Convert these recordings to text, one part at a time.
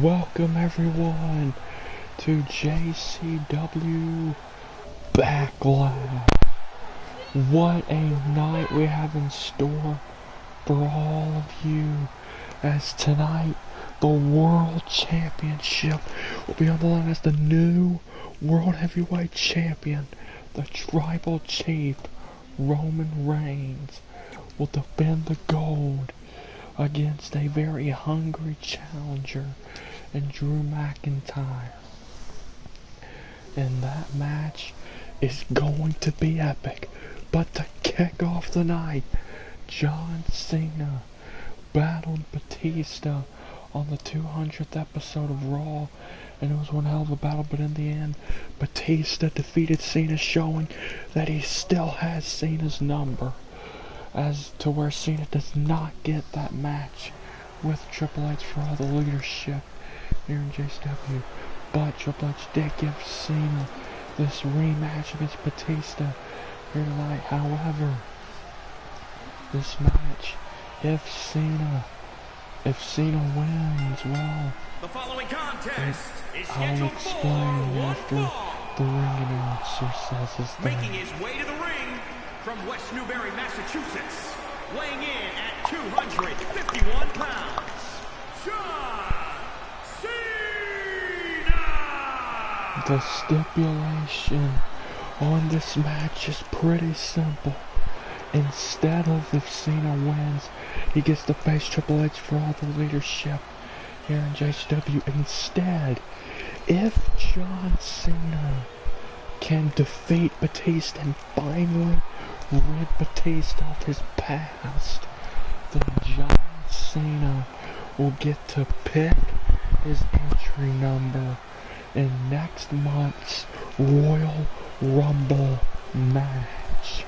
Welcome everyone to Jcw BackLash. What a night we have in store for all of you, as tonight the World Championship will be on the line as the new World Heavyweight Champion. The Tribal Chief, Roman Reigns, will defend the gold against a very hungry challenger in Drew McIntyre. And that match is going to be epic. But to kick off the night, John Cena battled Batista on the 200th episode of Raw, and it was one hell of a battle, but in the end, Batista defeated Cena, showing that he still has Cena's number, as to where Cena does not get that match with Triple H for all the leadership here in JCW. But Triple H did give Cena this rematch against Batista here tonight. However, this match, if Cena wins, well, the following contest is I'll explain after the ring announcer says his thing. Making his way to the ring from West Newbury, Massachusetts, weighing in at 251 pounds, John Cena! The stipulation on this match is pretty simple. Instead of, if Cena wins, he gets to face Triple H for all the leadership here in JCW. Instead, if John Cena can defeat Batista and finally rid Batista of his past, then John Cena will get to pick his entry number in next month's Royal Rumble match.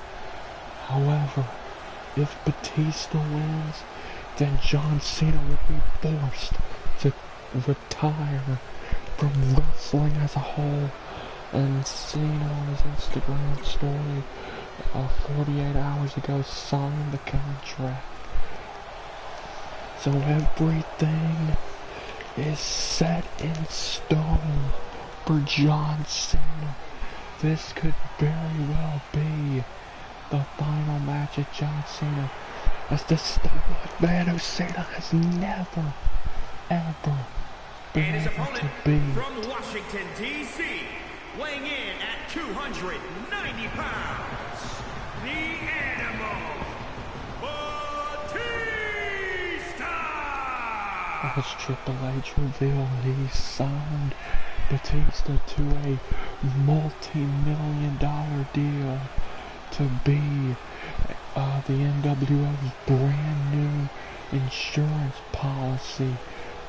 However, if Batista wins, then John Cena will be forced to retire from wrestling as a whole. And Cena on his Instagram story 48 hours ago signed the contract. So everything is set in stone for John Cena. This could very well be the final match of John Cena as the stalwart man who Cena has never, ever been able to beat. From Washington, D.C., weighing in at 290 pounds, the Animal, Batista! As Triple H revealed, he signed Batista to a multi-million-dollar deal to be the NWO's brand new insurance policy,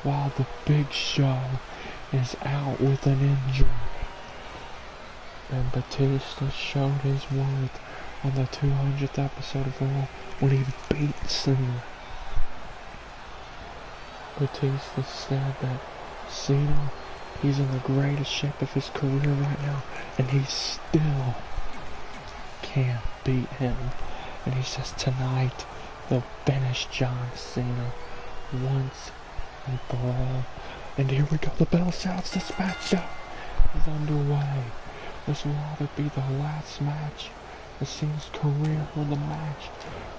while the Big Show is out with an injury. And Batista showed his worth on the 200th episode of Raw when he beat Cena. Batista said that Cena, he's in the greatest shape of his career right now, and he still can't beat him. And he says tonight they'll finish John Cena once and for all. And here we go, the bell sounds, this match is underway. This will either be the last match of Cena's career, or the match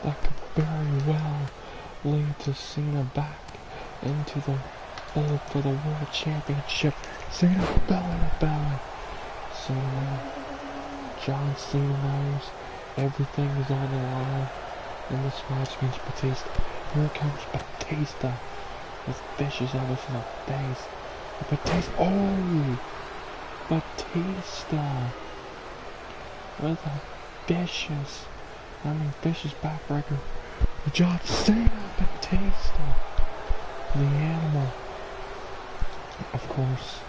that could very well lead to Cena back into the fold for the World Championship. Cena belly to belly. So John Cena knows everything is on the line in this match against Batista. Here comes Batista with vicious elbows in the face. Batista with a vicious backbreaker. John Cena, Batista, the Animal. Of course,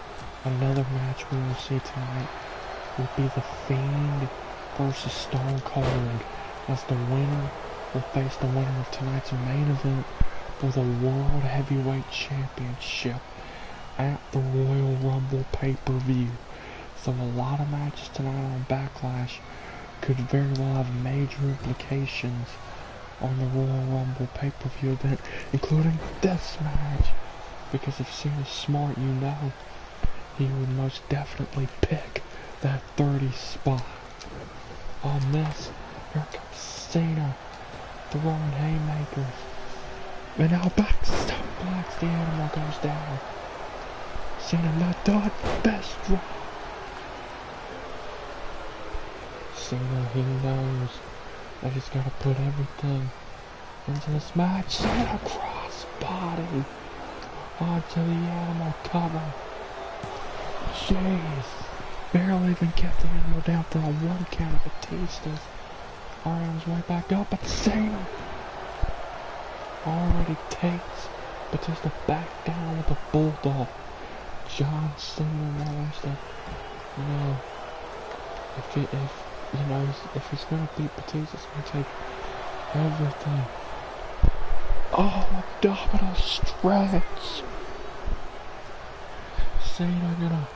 another match we will see tonight will be the Fiend versus Stone Cold, as the winner will face the winner of tonight's main event for the World Heavyweight Championship at the Royal Rumble pay-per-view. So a lot of matches tonight on Backlash could very well have major implications on the Royal Rumble pay-per-view event, including this match Because if Cena's smart, you know, he would most definitely pick that 30 spot. On this, here comes Cena, throwing haymakers. And now back to Suplex, the animal goes down. Cena not done, best drop. Cena, he knows that he's gotta put everything into this match. Cena cross body onto the animal cover. Jeez. Barely even kept the animal down for a 1 count of Batista's arms way back up, but Cena already takes Batista back down with a bulldog. John Cena knows that, you know, if he's gonna beat Batista, it's gonna take everything. Oh, abdominal stretch. Cena gonna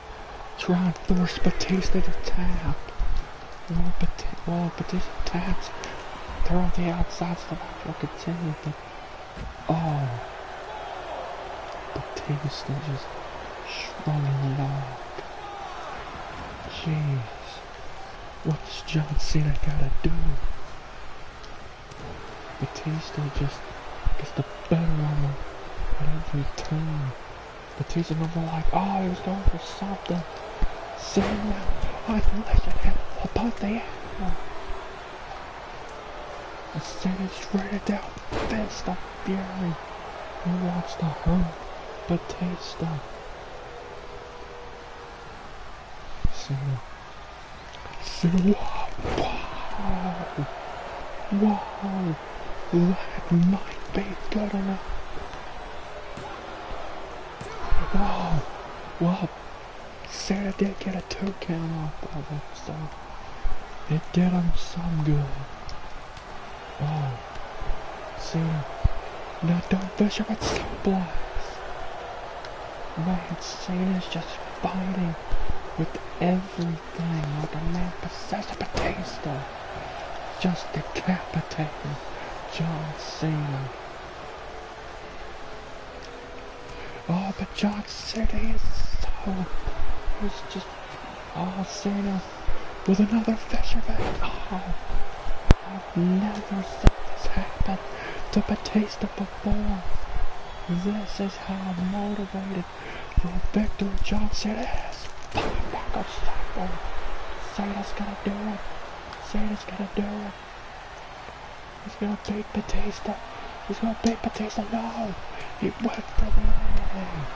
try and force Batista to tap. Well, Batista taps. They're on the outside, so the match will continue, but oh, Batista just shrugging it off. Jeez. What's John Cena gotta do? Batista just gets the better on him at every turn. Batista never like, oh, he was going for something. Cena, unleashing him above the animal. And Cena's ready down, fist of fury. He wants to hurt Batista. Cena, wow, wow, that might be good enough. Wow, well, Cena did get a 2 count off of it, so it did him some good. Oh, Cena, now don't push him with suplex. Man, Cena's just fighting with everything like a man possessed of Batista. Just decapitating John Cena. Oh, but John Cena is so... It's just... Oh, Cena with another fisherman. Oh, I've never seen this happen to Batista before. This is how motivated for victory John Cena is. Cena's gonna do it. Cena's gonna do it. He's gonna beat Batista. He's gonna beat Batista. No! He went for the end.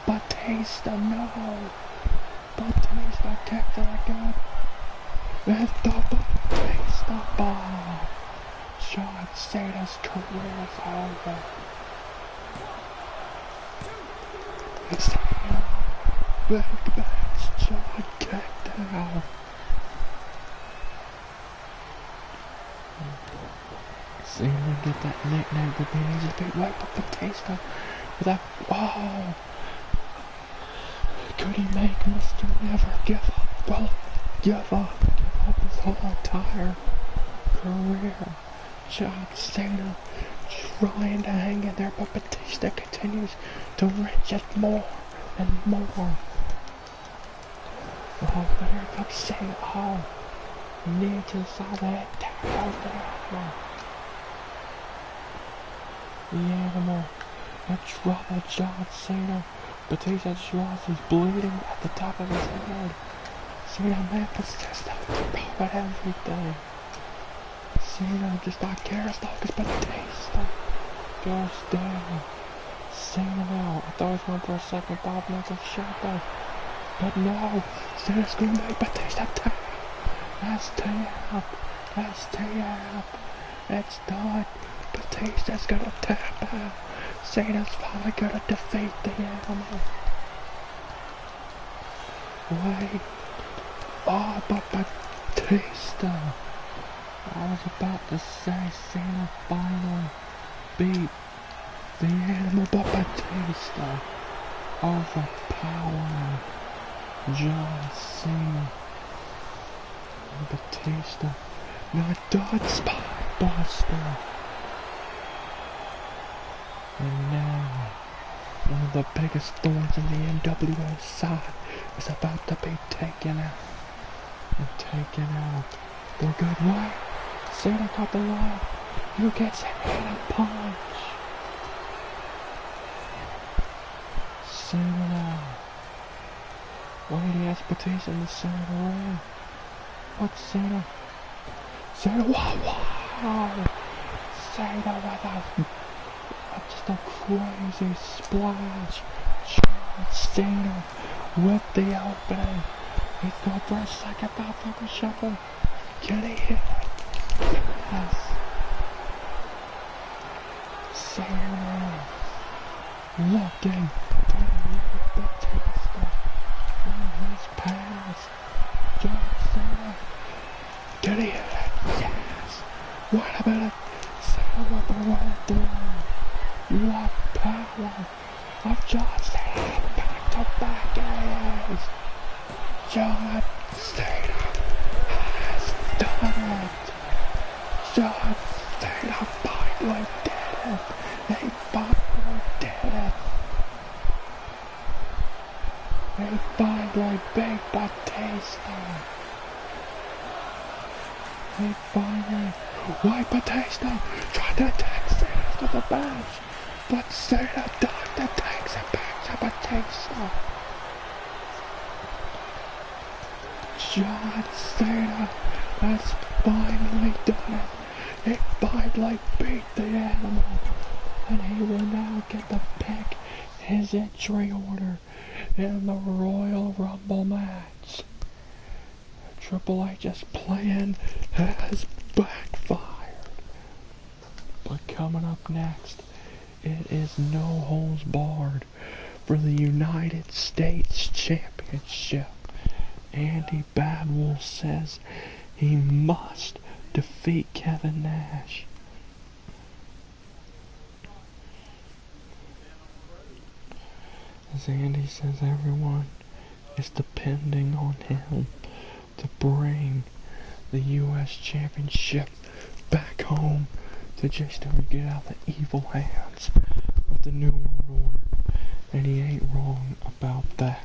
Batista, no! Batista kicked it again. And the Batista bomb. John Cena's career is over. Cena, big match, John kicked out. Cena get that nickname for being easy to beat right up Batista with that, oh, could he make Mr. Never give up? Well, give up his whole entire career. John Cena trying to hang in there, but Batista continues to wrench it more and more. Oh, but here comes Cena. Oh, knee to the side of the head, down goes the animal. The animal in trouble, John Cena. Batista just realizes he's bleeding at the top of his head. Cena, man, Batista throwing everything. Cena just not cares though, because Batista goes down. Cena now. I thought he was going for a second 5 minutes of shakedown. But no, Cena's going to make Batista tap. That's tap. That's tap. It's done. Batista's gonna tap out. Cena's finally gonna defeat the animal. Wait. Oh, but Batista. I was about to say Cena finally beat the animal, but Batista overpowering John Cena. And Batista not done, spine buster. And now, one of the biggest thorns in the NWO side is about to be taken out. And taken out. They're good, right? Cena got the line. Who gets hit in a punch? Cena now. Why did he ask Batista in the center of the ring? What's Cena? Cena, wow! Cena with just a crazy splash. John Cena with the opening. He's going for a second motherfucker shuffle. Can he hit it? Yes. Cena looking at the Batista on his pass. John Cena. Can he hit it? Yes. Wait a minute. Cena with the right through. What power of John Cena back to back ass. John Cena has done it. John Cena finally did it. He finally did it. He finally beat Batista. He finally... Why Batista tried to attack Cena after the match, but Cena dodged and takes it back to Batista. John Cena has finally done it. He finally beat the animal, and he will now get to pick his entry order in the Royal Rumble match. Triple H's plan has backfired. But coming up next, it is no holds barred for the United States Championship. Andy Badwolf says he must defeat Kevin Nash. As Andy says, everyone is depending on him to bring the U.S. Championship back home to Jcw get out of the evil hands of the New World Order. And he ain't wrong about that.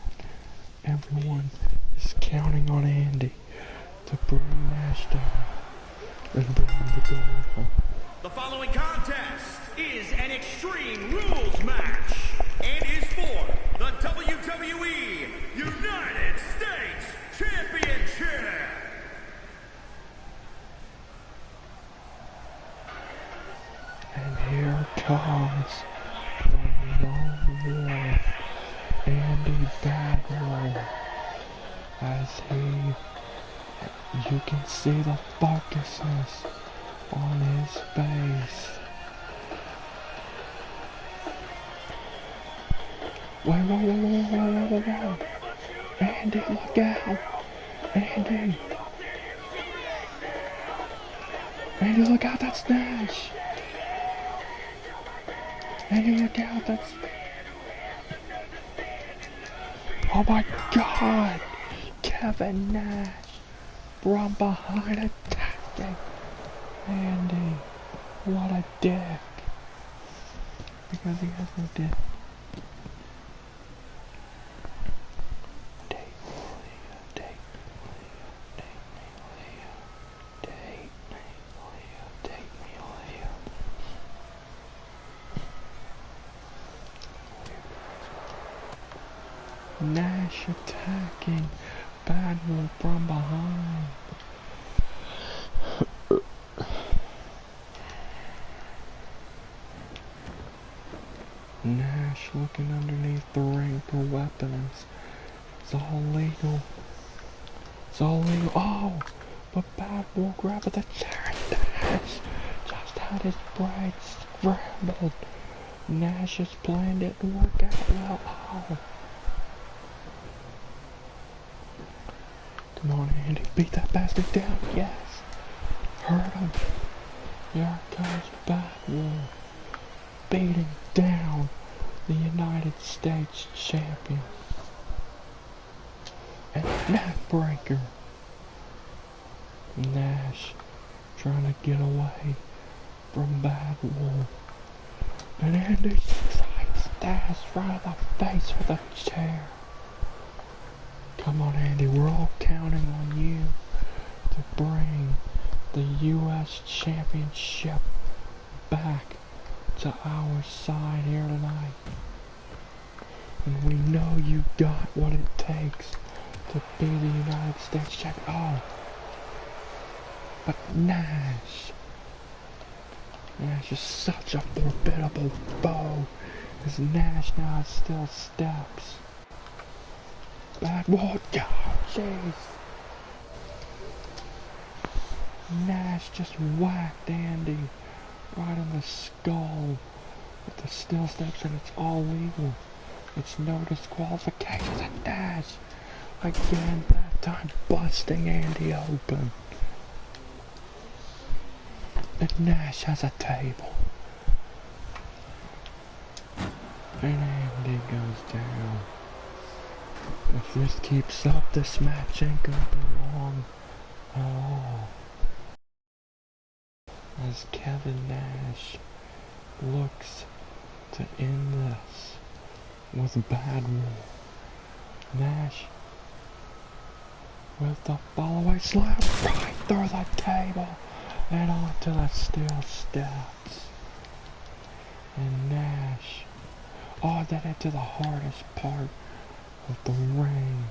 Everyone is counting on Andy to bring Nash down and bring the gold home. The following contest is an Extreme Rules match and is for the WWE United States Championship. And here comes the lone wolf, Andy Badwolf, as you can see the focusness on his face. Whoa. Andy, look out. Andy, look out, that's Nash. Andy, look out, that's... Oh my God! Kevin Nash from behind attacking Andy. What a dick. Because he has no dick. Nash attacking Badwolf from behind. Nash looking underneath the ring for weapons. It's all legal. Oh! But Badwolf grabbed the chair and Nash just had his brain scrambled. Nash's plan didn't work out well. Oh! Come on, Andy, beat that bastard down, yes. Hurt him. Here comes Badwolf, beating down the United States champion. And neckbreaker. Nash trying to get away from Badwolf. And Andy strikes Dash right in the face with a chair. Come on, Andy, we're all counting on you to bring the U.S. Championship back to our side here tonight. And we know you got what it takes to be the United States champion. Oh, but Nash is such a formidable foe, as Nash now still steps. Bad wall, oh, jeez. Nash just whacked Andy right in the skull with the steel steps, and it's all legal. It's no disqualifications, and Nash again, that time busting Andy open. And Nash has a table. And Andy goes down. If this keeps up, this match ain't gonna be long at all. As Kevin Nash looks to end this with a bad roll. Nash with the follow-away slam right through the table and onto the steel steps. And Nash, oh, that into the hardest part of the ring.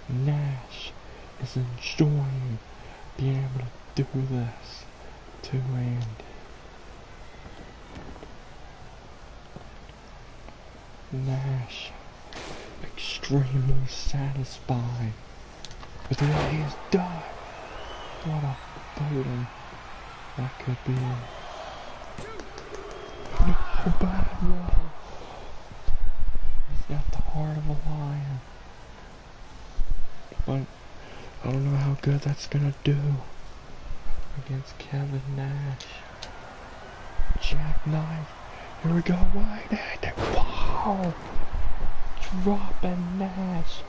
Nash is enjoying being able to do this to Andy. Nash extremely satisfied with what he has done. What a booting that could be. No, bad roll. He's got the heart of a lion. But I don't know how good that's gonna do against Kevin Nash. Jackknife. Here we go, right at it. Wow! Dropping Nash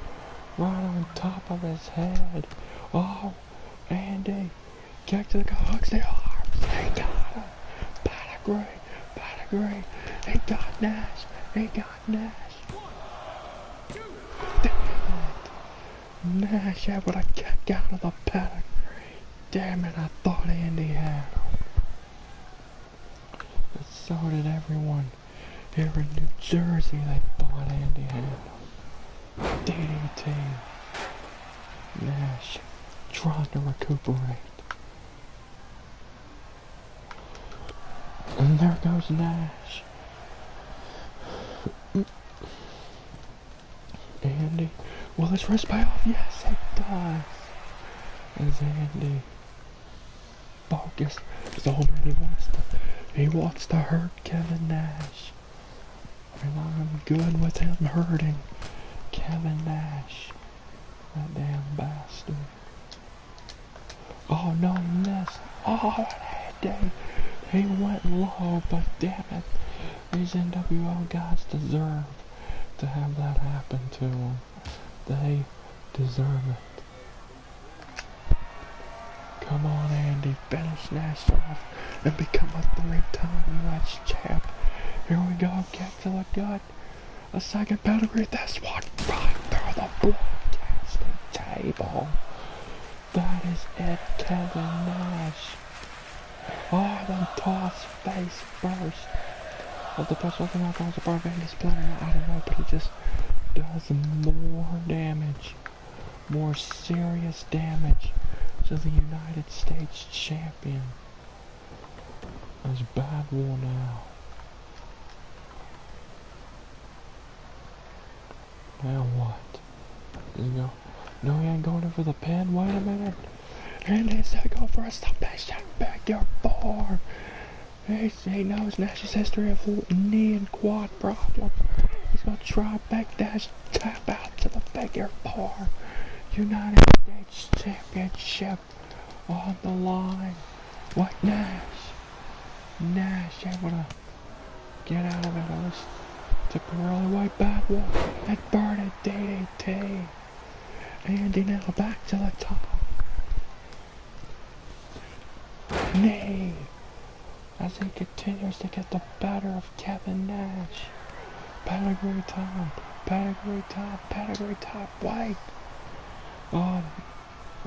right on top of his head. Oh, Andy. Kick to the hooks the arms. They got him. Pedigree. They got Nash. Damn it. Nash able to kick out of the pedigree. Damn it, I thought Andy had him. But so did everyone here in New Jersey. They thought Andy had him. DDT. Nash trying to recuperate. And there goes Nash. Andy, will his wrist pay off? Yes, it does. As Andy focused, so he wants to hurt Kevin Nash. And I'm good with him hurting Kevin Nash. That damn bastard. Oh no, he missed. Oh, Andy. He went low, but damn it. These NWO guys deserve to have that happen to them. They deserve it. Come on, Andy. Finish Nash off and become a 3-time US champ. Here we go. Kick to the gut. A second pedigree. This one right through the broadcasting table. That is it, Kevin Nash. Oh, then toss face first. Well, the best weapon out goes apart of Andy's player. I don't know, but he just does more damage. More serious damage to the United States champion. That's bad war now. Now what? There you go. No, he ain't going in for the pin. Wait a minute. And he's gonna go for a submission backyard bar. He knows Nash's history of knee and quad problems. He's gonna try backdash tap out to the backyard bar. United States Championship on the line. What, Nash? Nash able to get out of it. At least took a really white bad wall. And burning DDT. Andy now back to the top. Knee. as he continues to get the better of Kevin Nash. Pedigree time, pedigree time, pedigree time, wait! Oh,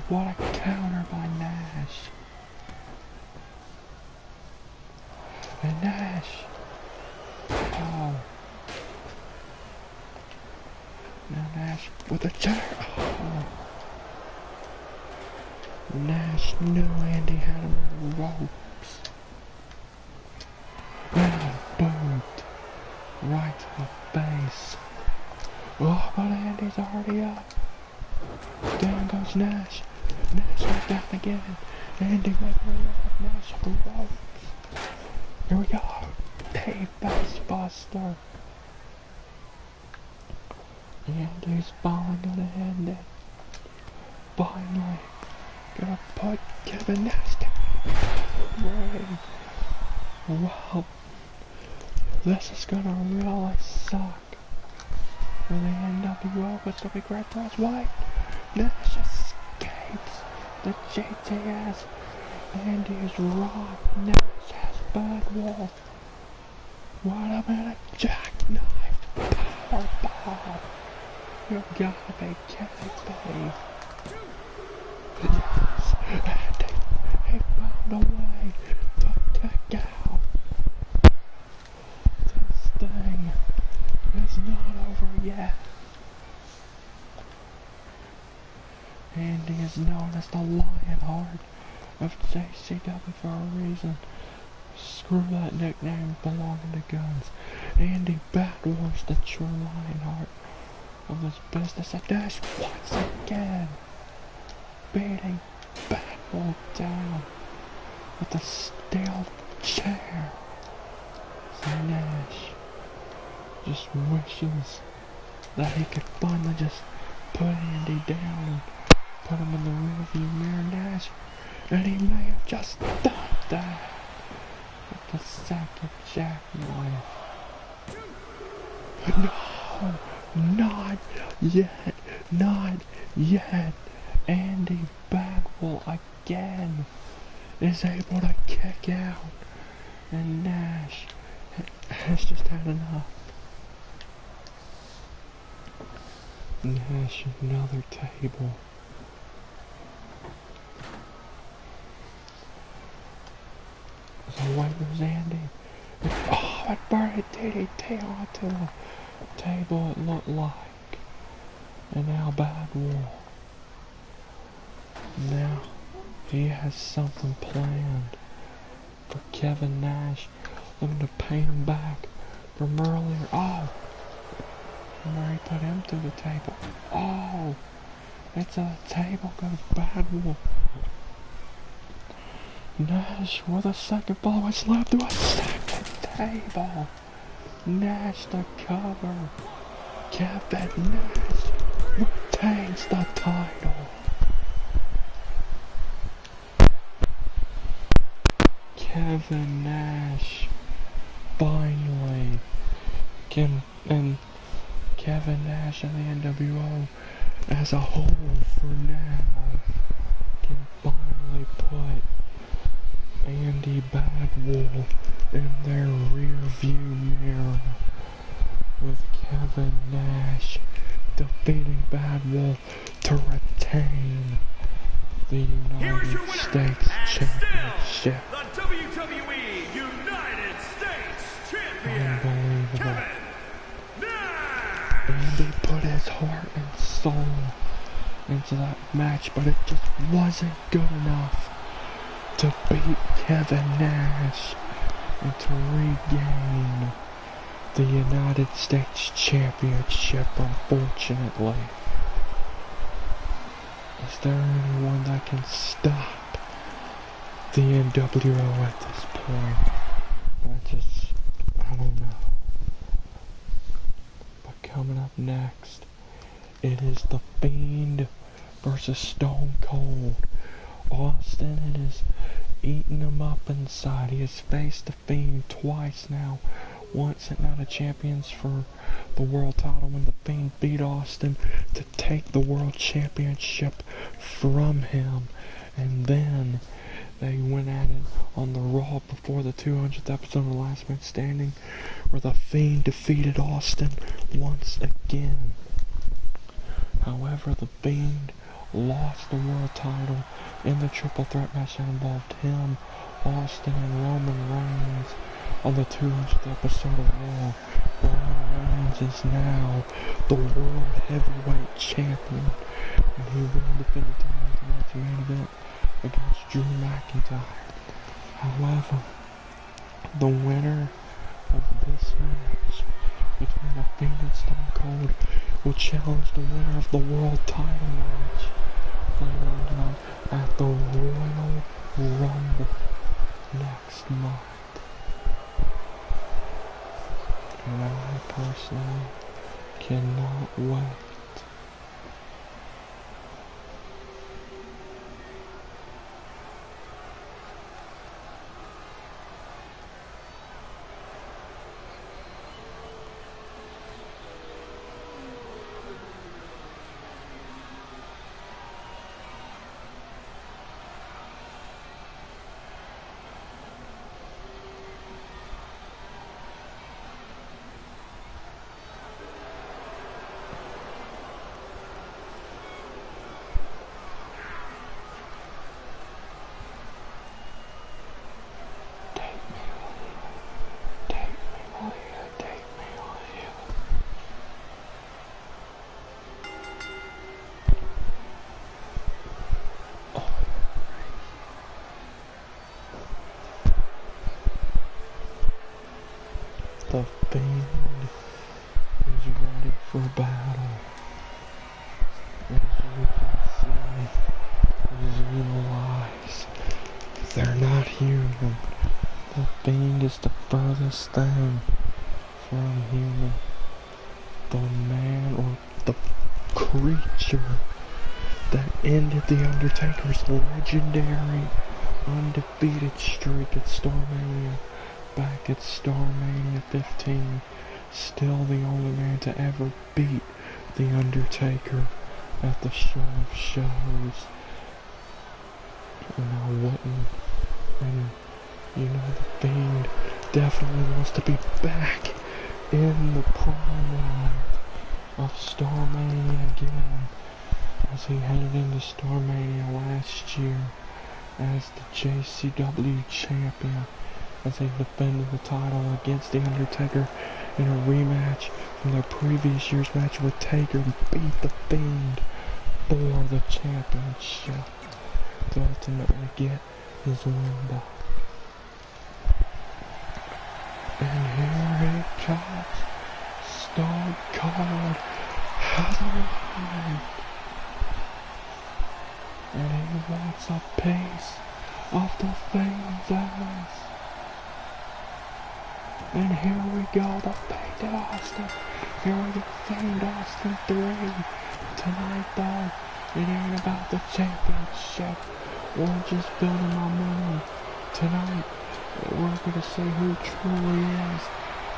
what a counter by Nash. And Nash, oh. Now Nash with a chair, oh. Nash knew Andy had him on the ropes. And boot right to the face. Oh, but Andy's already up. Down goes Nash. Nash goes down again. Andy with the Nash on the ropes. Here we go. Hey, face buster. Andy's finally gonna end it. Finally. Gonna put Kevin Nash down. Right. Well, this is gonna really suck for the NWO, but the big red cross white. Nash escapes the JTS. Andy is rock. Nash has bad wolf. What a minute. Jackknife. Powerbomb. You gotta be kidding me. Yes, Andy, he found a way to kick out. This thing is not over yet. Andy is known as the Lionheart of JCW for a reason. Screw that nickname belonging to guns. Andy Badwars, the true Lionheart of this business. And Nash once again beating Badwolf down with a steel chair. So Nash just wishes that he could finally just put Andy down and put him in the rearview mirror, Nash, and he may have just done that with the second jackknife. No, not yet, not yet. Andy Bagwell again is able to kick out, and Nash has just had enough. Nash, another table. So wait, there's Andy. Oh, it burned a DDT onto the table, it looked like. And now Badwell. Now he has something planned for Kevin Nash, looking to pay him back from earlier. Oh, where he put him through the table. Oh, it's a table goes Badwell. Nash with a second follow-up slap through a second table. Nash the cover. Kevin Nash retains the title. Kevin Nash finally can, and Kevin Nash and the NWO as a whole for now can finally put Andy Badwell in their rear view mirror, with Kevin Nash defeating Badwell to retain the United States Championship. The WWE United States Champion, Unbelievable. Kevin Nash. Andy put his heart and soul into that match, but it just wasn't good enough to beat Kevin Nash and to regain the United States Championship, unfortunately. Is there anyone that can stop the NWO at this point? I don't know. But coming up next, it is The Fiend versus Stone Cold. Austin is eating him up inside. He has faced The Fiend twice now. Once at Night of Champions for the world title when The Fiend beat Austin to take the world championship from him. And then They went at it on the Raw before the 200th episode of Last Man Standing, where the Fiend defeated Austin once again. However, the Fiend lost the world title in the triple threat match that involved him, Austin, and Roman Reigns on the 200th episode of Raw. Roman Reigns is now the World Heavyweight Champion, and he will defend the title in tonight's main event against Drew McIntyre. However, the winner of this match between the Fiend and Stone Cold will challenge the winner of the world title match later on tonight at the Royal Rumble next month. And I personally cannot wait. The Fiend is ready for battle. As you can see, his evil eyes, they're not human. The Fiend is the furthest thing from human. The man or the creature that ended The Undertaker's legendary undefeated streak at StarMania. Back at StarMania 15, still the only man to ever beat The Undertaker at the Show of Shows. And I wouldn't, and you know, the Fiend definitely wants to be back in the prime of StarMania again, as he headed into StarMania last year as the Jcw champion, as they defended the title against The Undertaker in a rematch from their previous year's match where Taker beat the Fiend for the championship to ultimately get his win back. And here it comes, Stone Cold has arrived, and he wants a piece of the Fiend's ass. And here we go, the Fiend Austin. Here we go, Fiend Austin 3. Tonight though, it ain't about the championship. We're just building momentum. Tonight, we're gonna see who truly is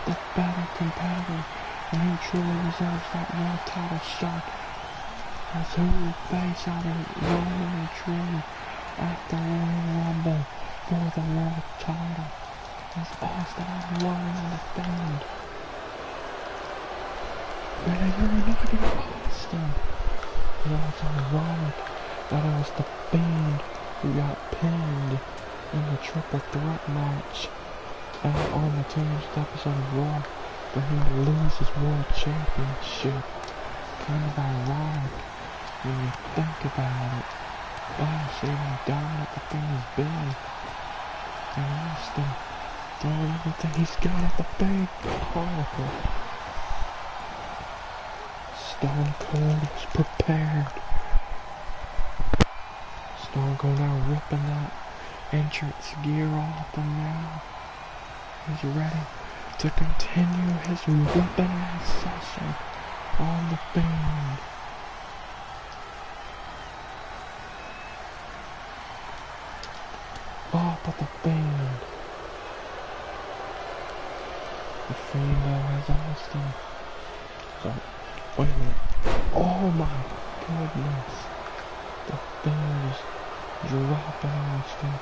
the better competitor and who truly deserves that world title shot. As who will face out of Roman and Drew at the Royal Rumble for the world title. As Austin is running on the Fiend. And you're not even Austin. You know, it's ironic that it was the Fiend who got pinned in the triple threat match on the 200th episode of Raw for him to lose his world championship. Kind of ironic when you think about it. Oh, see how dominant the Fiend has been. And Austin throwing everything he's got at the big Chronicle. Stone Cold is prepared. Stone Cold now ripping that entrance gear off him now. He's ready to continue his whipping ass session on the Fiend. Oh, but the Fiend. The Fiend has Austin. So, wait a minute. Oh my goodness. The Fiend is dropping Austin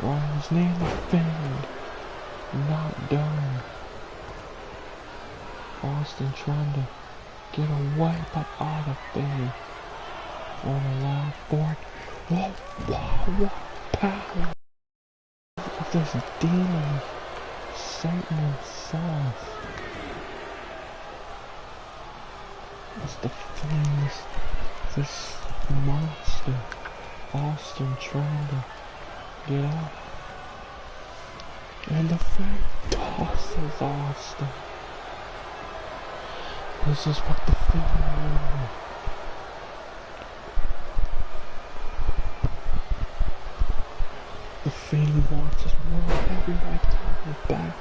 Ryan's knee in the Fiend. Not done. Austin trying to get away, but the Fiend won't allow for it. Whoa, whoa, what power! There's a demon, Satan himself. It's the Fiend, this monster. Austin trying to get up. And the Fiend tosses Austin. This is what the Fiend wanted. The Fiend wants his world heavyweight title back.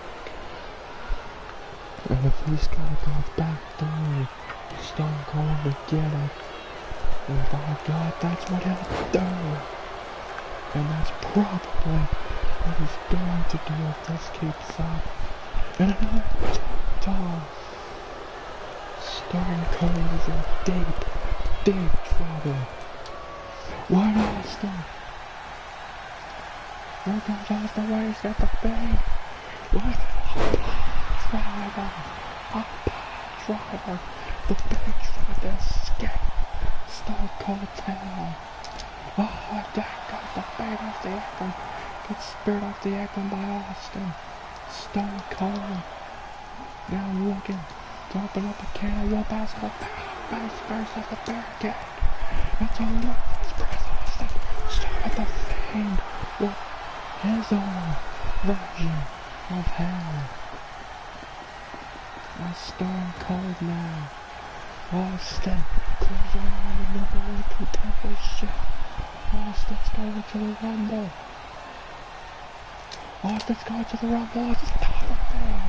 And if he's gotta go back through Stone Cold to get it, then by God, that's what he'll do. And that's probably what he's going to do if this keeps up. And another toss. Stone Cold is in deep, deep trouble. What Austin? There goes Austin, where he's got the Fiend. What? Driver. The Fiend tried to escape. Stone Cold's hell. Oh, there goes the Fiend off the apron. Gets speared off the apron by Austin. Stone Cold. Now looking to open up a can of whoop ass of the face first off the barricade. That's a look. Express Austin. Started the Fiend with his own version of hell. A Stone Cold now. Austin closing on the #1 contendership. Austin's going to the Rumble. Austin's going to the Rumble. It's not the thing.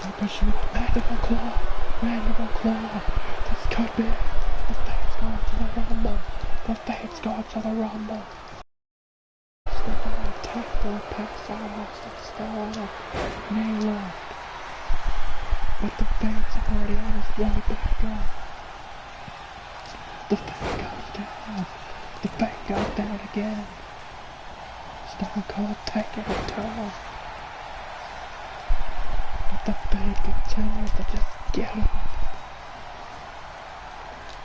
They're pushing mandible claw. Mandible claw. This could be it. The Fiend's going to the Rumble. The Fiend's going to the Rumble. Austin's going to attack for a pass out. Austin's still on it. Knee left. But the Fiend's already on his way back up. The Fiend goes down. The Fiend goes down again. Stone Cold taking a turn. But the Fiend continues to just get up.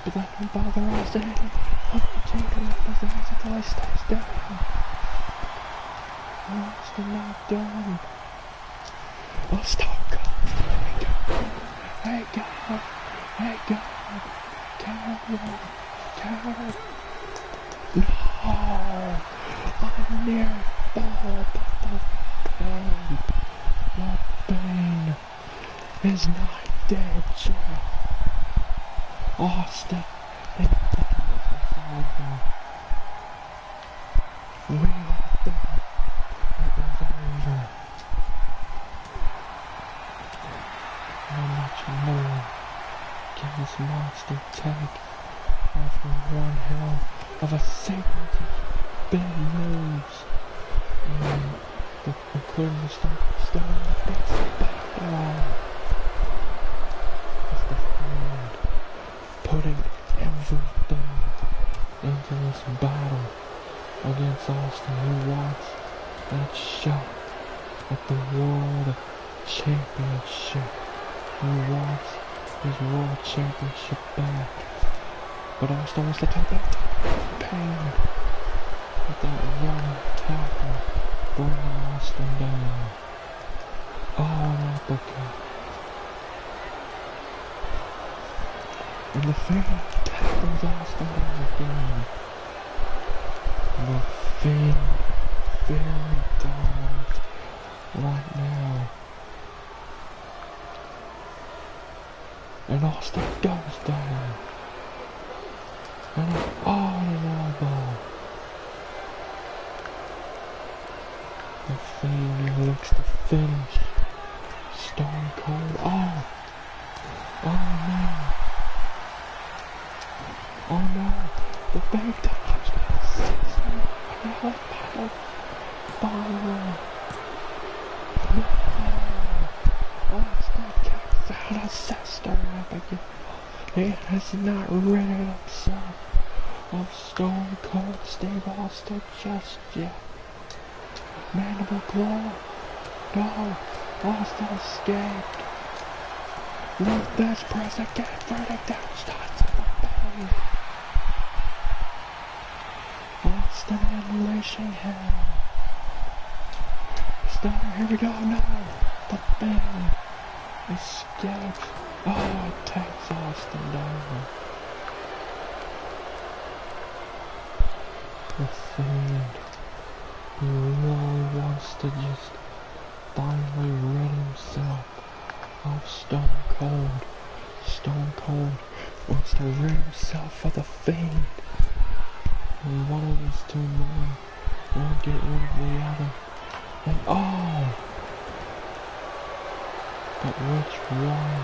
But that don't bother Austin any. Continue to his ass until he stays down. Austin not done. Oh, Stone Cold. Hey God. Hey God. Counter. Counter. No. I'm near ball, but the Fiend is not dead yet. Austin is over. We all thought it was over. How much more can this monster take after one hell of a sequence of big moves? Including the stone and the big backbone. It's the Fiend putting everything into this battle against Austin, who wants that shot at the World Championship. He wants his World Championship back. But Austin wants to take that pain with that running tackle, bringing Austin down. Oh, an uppercut. And the Fiend tackles Austin down again. The Fiend very dominant right now. And Austin goes down. And an elbow. The Fiend looks to finish. Stone Cold. Oh no. Oh no. The Fiend touch. Another bottle. No. Austin kicks out a sister up again. He has not rid himself of Stone Cold Steve Austin just yet. Mandible claw. No, Austin escaped. Left bench press again, verdict down, starts at the bang. Austin unleashing hell. Stunner, here we go, no. The bang. Escapes. Oh, it takes Austin down. The Fiend, he really wants to just finally rid himself of Stone Cold. Stone Cold wants to rid himself of the Fiend. And one of these two men won't get rid of the other. And oh! But which one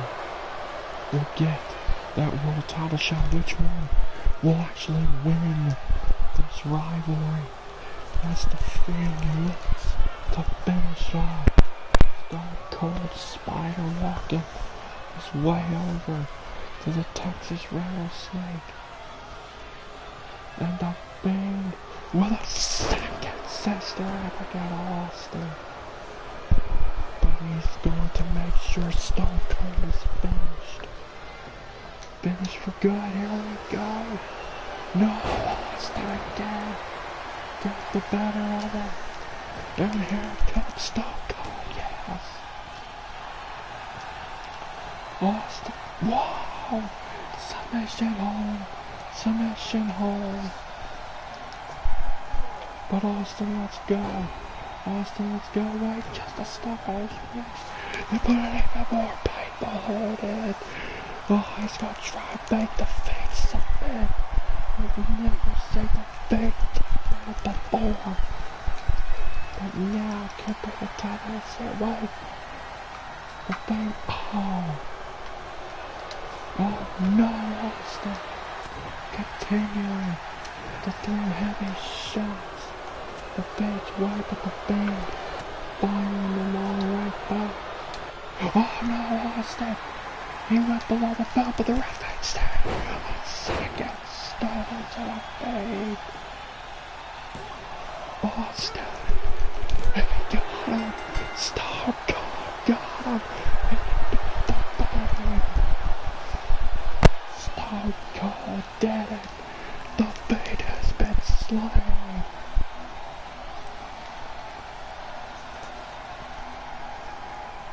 will get that world title shot? Which one will actually win this rivalry? As the Fiend looks to finish off Stone Cold Spider walking his way over to the Texas Rattlesnake. And the Fiend with a second sister Abigail Austin. But he's going to make sure Stone Cold is finished. Finished for good, here we go. No, Austin again. Got the better of it. And here comes Stone Cold, yes. Austin, wow. Submission hold. Submission hold. But Austin, let's go. Austin, let's go. Wait, just a stop. You put it even more painful. Hold it. Oh, he's gonna try to make the face submit. I've never seen the face submit before. But now, I can't put the title and say, wait. The thing, oh. Oh no, Austin. Continuing to throw heavy shots. The Fade's right, but the Fade firing them all right back. Oh no, Austin! He went below the belt, but the ref ain't staying. A second stone to the Fade. Austin! He got him! Stone Cold got him! He beat the Fade! Stone Cold did it! The Fade has been slain!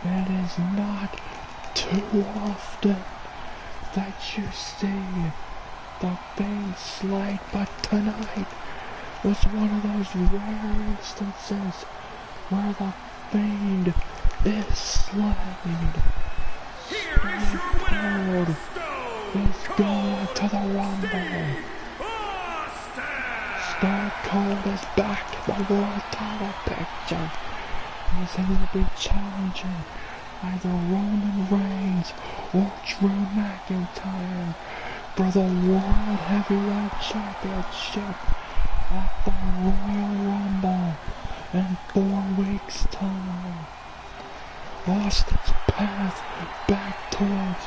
It is not too often that you see the Fiend slain, but tonight was one of those rare instances where the Fiend is slain. Stone Cold is going to the Rumble. Stone Cold is back in the world title picture. He will be challenging either Roman Reigns or Drew McIntyre for the World Heavyweight Championship at the Royal Rumble in 4 weeks' time. Austin's path back towards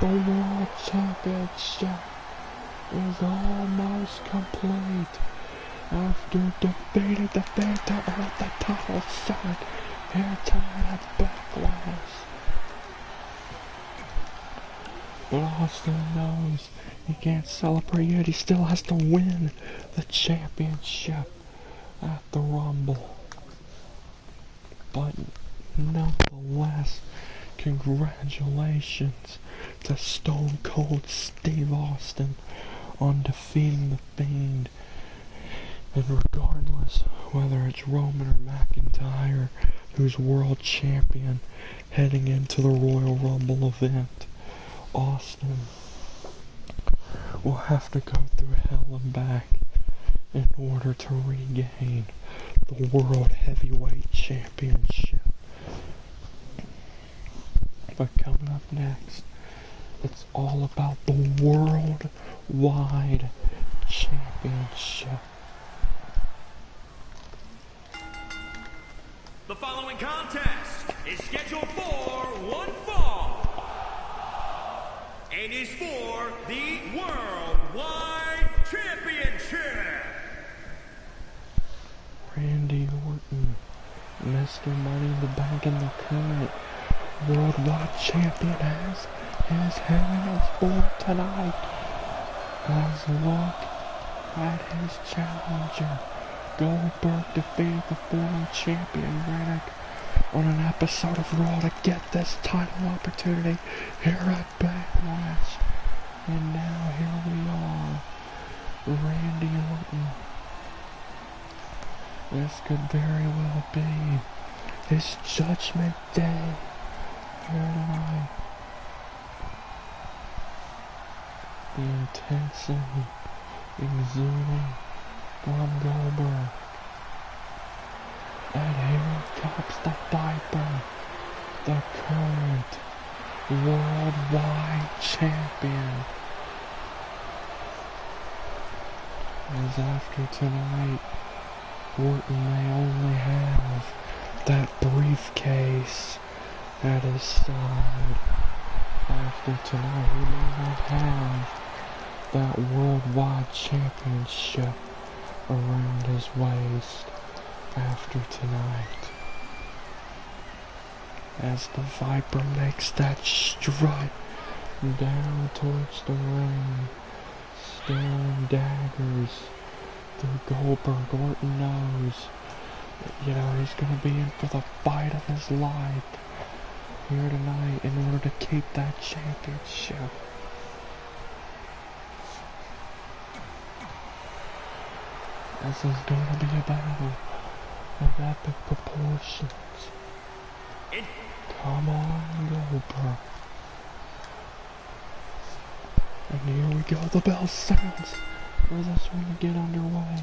the World Championship is almost complete after defeating the Fiend to earn the title shot here tonight at BackLash. But Austin knows he can't celebrate yet. He still has to win the championship at the Rumble. But nonetheless, congratulations to Stone Cold Steve Austin on defeating the Fiend. And regardless whether it's Roman or McIntyre who's world champion heading into the Royal Rumble event, Austin will have to go through hell and back in order to regain the World Heavyweight Championship. But coming up next, it's all about the Worldwide Championship. The following contest is scheduled for one fall and is for the Worldwide Championship. Randy Orton, Mr. Money in the Bank and the current Worldwide Champion, has his hands full tonight. As look at his challenger. Goldberg defeated the former champion Riddick on an episode of Raw to get this title opportunity here at Backlash. And now here we are, Randy Orton. This could very well be his Judgment Day here tonight. The intensity exuding from Goldberg. And here comes the Viper, the current worldwide champion. As after tonight, Orton may only have that briefcase at his side. After tonight, he may not have that worldwide championship around his waist. After tonight, as the Viper makes that strut down towards the ring, staring daggers through Goldberg, Orton knows that, he's gonna be in for the fight of his life here tonight in order to keep that championship. This is gonna be a battle of epic proportions. Come on, Goldberg. And here we go, the bell sounds as this ring get underway.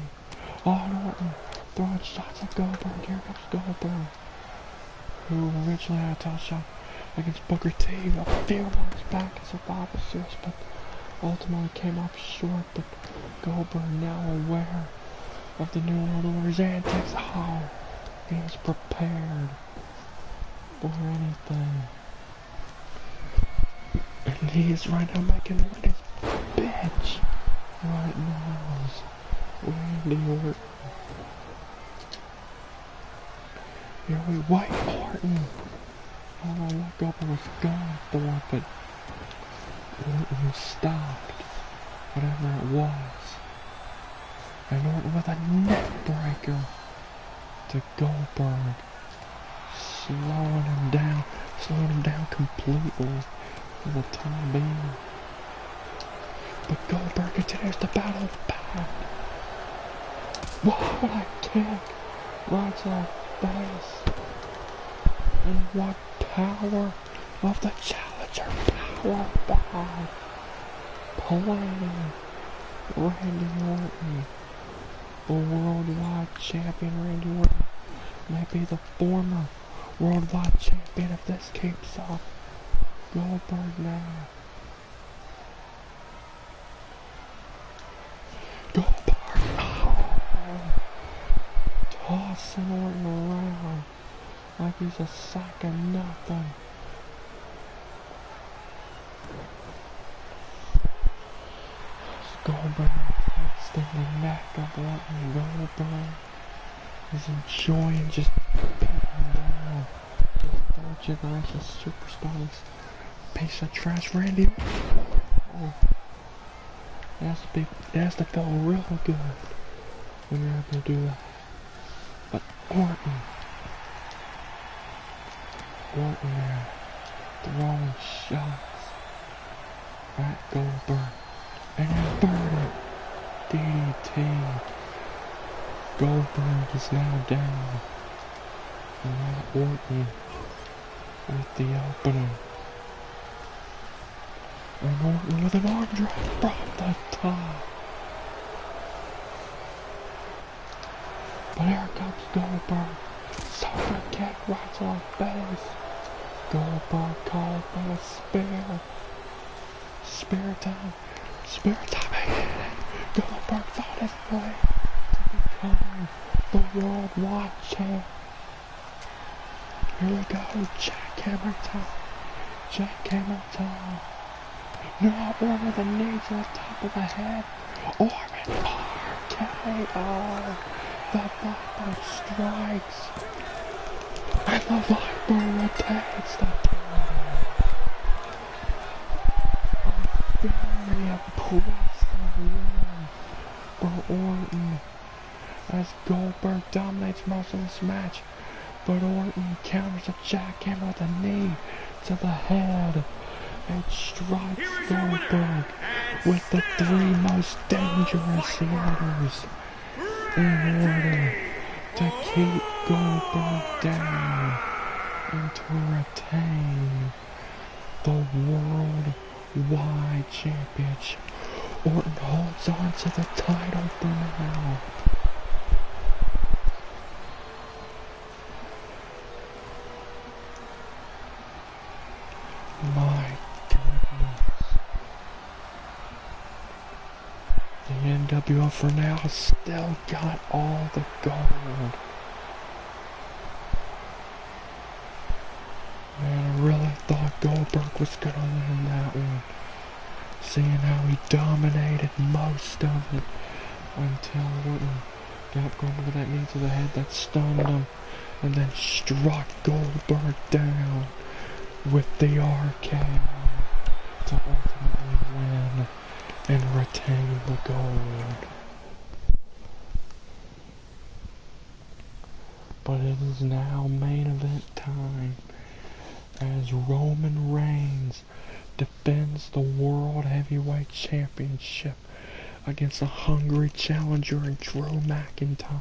Oh, Orton throwing shots at Goldberg. Here comes Goldberg, who originally had a title shot against Booker T a few months back in Survivor Series, but ultimately came up short. But Goldberg now aware of the New World Order's antics. Oh, he was prepared for anything. And he is right now making it his bitch. Right now is Randy Orton. Here we wait, Orton. I don't know what Goldberg was going for, but Orton stopped whatever it was. And Orton with a neck breaker to Goldberg, slowing him down completely for the time being. But Goldberg continues to battle back. What a kick! Right to the face. And what power of the challenger power bomb. Playing Randy Orton. The worldwide champion Randy Orton may be the former worldwide champion if this keeps up. Goldberg now. Goldberg, tossing Orton around like he's a sack of nothing. Goldberg extending the neck of Orton. Goldberg is enjoying just beating down this third generation superstars. Piece of trash, Randy. Oh. It has to feel real good when you're able to do that. But Orton there, throwing shots at Goldberg. An inverted DDT. Goldberg is now down. And now Orton with the opening. And Orton with an arm drag from the top. But here comes Goldberg. Sucker kick right to the face. Goldberg called for a spear. Spear time. Spear time. Goldberg fought his way to become the worldwide champ. Here we go. Jackhammer time. Jackhammer time. No, Orton with a knee to the top of the head. Orton RKO. The Viper strikes. And the Viper retains the a very impressive win for Orton as Goldberg dominates most of this match, but Orton counters a jackhammer with a knee to the head and strikes Goldberg with the 3 most dangerous letters in order to keep Goldberg down and to retain the Worldwide Championship. Orton holds on to the title for now. My goodness. The NWO for now still got all the gold. Man, I really thought Goldberg was gonna win that one. Seeing how he dominated most of it until Orton got going with that knee to the head that stunned him and then struck Goldberg down with the RKO to ultimately win and retain the gold. But it is now main event time as Roman Reigns defends the World Heavyweight Championship against a hungry challenger in Drew McIntyre.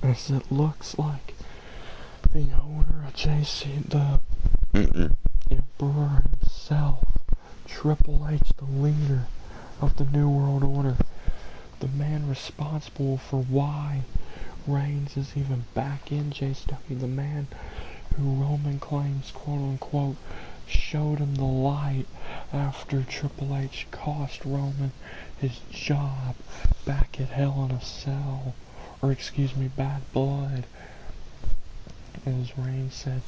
As it looks like the owner of the Emperor himself, Triple H, the leader of the New World Order, the man responsible for why Reigns is even back in JCW, the man who Roman claims, quote-unquote, showed him the light after Triple H cost Roman his job back at Hell in a Cell, or Bad Blood. As Reigns said,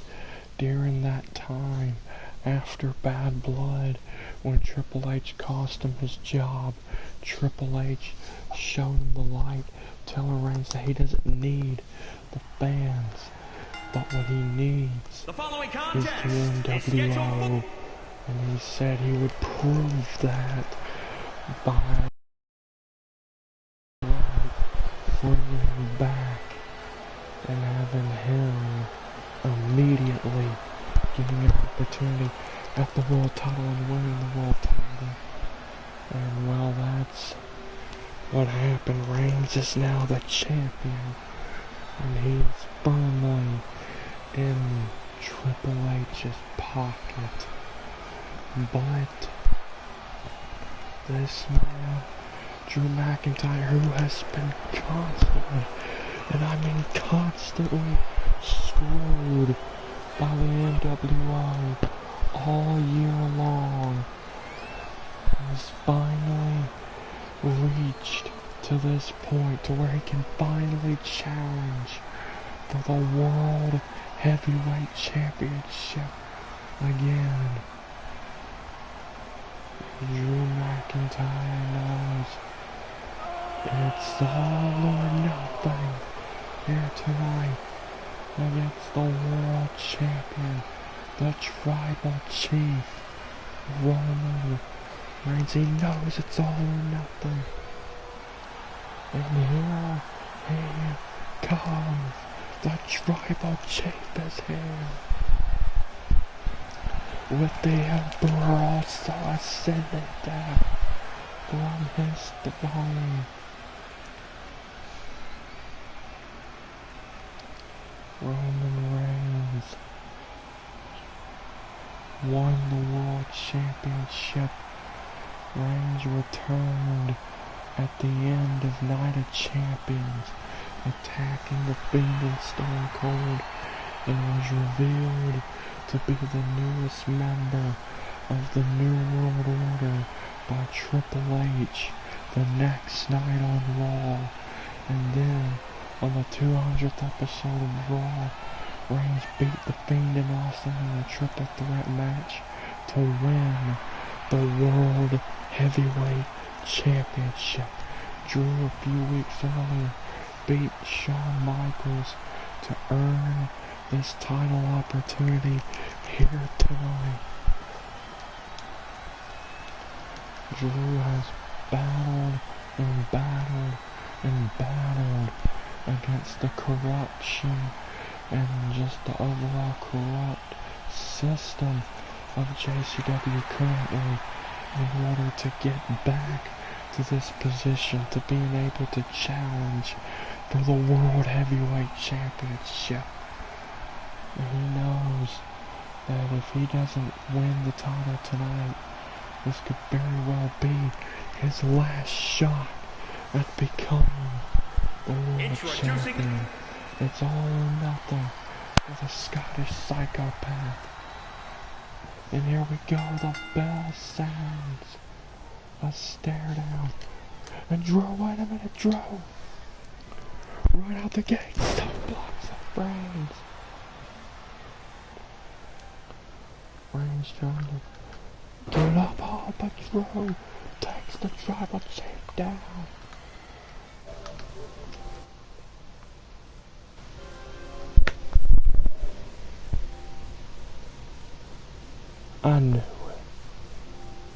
during that time, after Bad Blood, when Triple H cost him his job, Triple H showed him the light, telling Reigns that he doesn't need the fans, but what he needs is the NWO, and he said he would prove that by bringing him back and having him immediately getting an opportunity at the world title and winning the world title. And well, that's what happened. Reigns is now the champion, and he's firmly in Triple H's pocket. But this man, Drew McIntyre, who has been constantly, and I mean constantly, screwed by the NWO all year long, has finally reached to this point to where he can finally challenge for the World Heavyweight Championship again. Drew McIntyre knows it's all or nothing here tonight against the world champion, the tribal chief, Roman Reigns. He knows it's all or nothing. And here he comes. The tribal chief is here. With the Emperor also ascended down from his throne. Roman Reigns won the World Championship. Reigns returned at the end of Night of Champions, attacking the Fiend and Stone Cold, and was revealed to be the newest member of the New World Order by Triple H the next night on Raw. And then, on the 200th episode of Raw, Reigns beat the Fiend and Austin in a triple threat match to win the World Heavyweight Championship. Drew a few weeks earlier beat Shawn Michaels to earn this title opportunity here tonight. Drew has battled and battled and battled against the corruption and just the overall corrupt system of JCW currently in order to get back to this position, to being able to challenge for the World Heavyweight Championship. And he knows that if he doesn't win the title tonight, this could very well be his last shot at becoming the world champion. It's all or nothing for the Scottish psychopath. And here we go, the bell sounds. A stare down. And Drew, wait a minute, Drew! Right out the gate, stop blocks of Reigns. Reigns trying to get up, oh, but Drew takes the tribal chief down. I knew